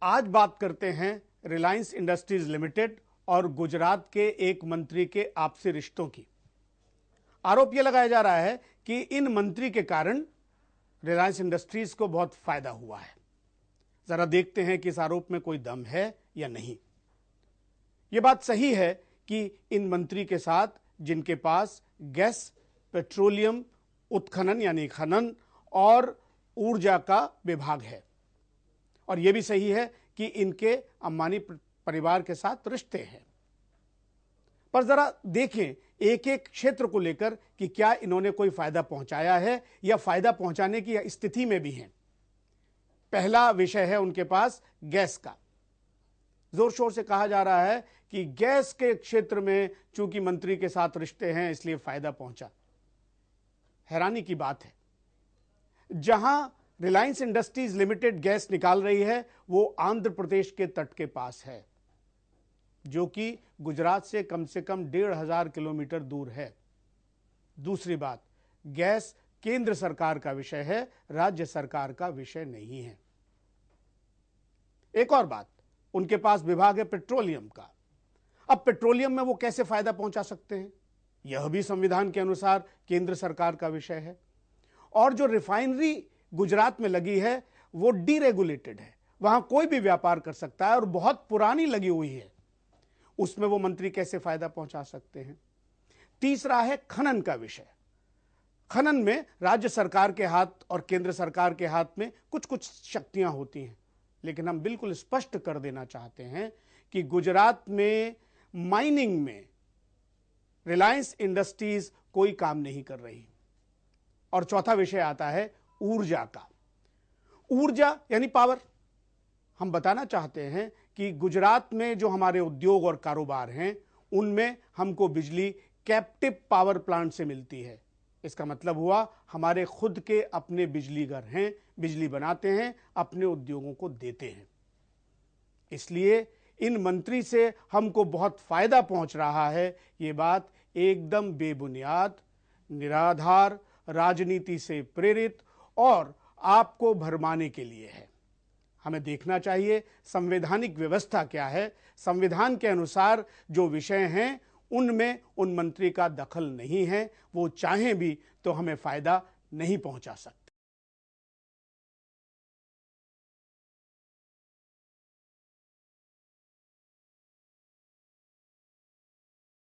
आज बात करते हैं रिलायंस इंडस्ट्रीज लिमिटेड और गुजरात के एक मंत्री के आपसी रिश्तों की। आरोप यह लगाया जा रहा है कि इन मंत्री के कारण रिलायंस इंडस्ट्रीज को बहुत फायदा हुआ है। जरा देखते हैं कि इस आरोप में कोई दम है या नहीं। यह बात सही है कि इन मंत्री के साथ जिनके पास गैस, पेट्रोलियम उत्खनन यानी खनन और ऊर्जा का विभाग है, और यह भी सही है कि इनके अंबानी परिवार के साथ रिश्ते हैं। पर जरा देखें एक एक क्षेत्र को लेकर कि क्या इन्होंने कोई फायदा पहुंचाया है या फायदा पहुंचाने की स्थिति में भी हैं। पहला विषय है उनके पास गैस का। जोर शोर से कहा जा रहा है कि गैस के क्षेत्र में चूंकि मंत्री के साथ रिश्ते हैं इसलिए फायदा पहुंचा। हैरानी की बात है, जहां रिलायंस इंडस्ट्रीज लिमिटेड गैस निकाल रही है वो आंध्र प्रदेश के तट के पास है, जो कि गुजरात से कम 1,500 किलोमीटर दूर है। दूसरी बात, गैस केंद्र सरकार का विषय है, राज्य सरकार का विषय नहीं है। एक और बात, उनके पास विभाग है पेट्रोलियम का। अब पेट्रोलियम में वो कैसे फायदा पहुंचा सकते हैं, यह भी संविधान के अनुसार केंद्र सरकार का विषय है। और जो रिफाइनरी गुजरात में लगी है वो डीरेगुलेटेड है, वहां कोई भी व्यापार कर सकता है और बहुत पुरानी लगी हुई है, उसमें वो मंत्री कैसे फायदा पहुंचा सकते हैं। तीसरा है खनन का विषय। खनन में राज्य सरकार के हाथ और केंद्र सरकार के हाथ में कुछ कुछ शक्तियां होती हैं, लेकिन हम बिल्कुल स्पष्ट कर देना चाहते हैं कि गुजरात में माइनिंग में रिलायंस इंडस्ट्रीज कोई काम नहीं कर रही। और चौथा विषय आता है ऊर्जा का। ऊर्जा यानी पावर। हम बताना चाहते हैं कि गुजरात में जो हमारे उद्योग और कारोबार हैं उनमें हमको बिजली कैप्टिव पावर प्लांट से मिलती है। इसका मतलब हुआ हमारे खुद के अपने बिजली घर हैं, बिजली बनाते हैं, अपने उद्योगों को देते हैं। इसलिए इन मंत्री से हमको बहुत फायदा पहुंच रहा है, ये बात एकदम बेबुनियाद, निराधार, राजनीति से प्रेरित और आपको भरमाने के लिए है। हमें देखना चाहिए संवैधानिक व्यवस्था क्या है। संविधान के अनुसार जो विषय हैं उनमें उन मंत्री का दखल नहीं है, वो चाहें भी तो हमें फायदा नहीं पहुंचा सकते।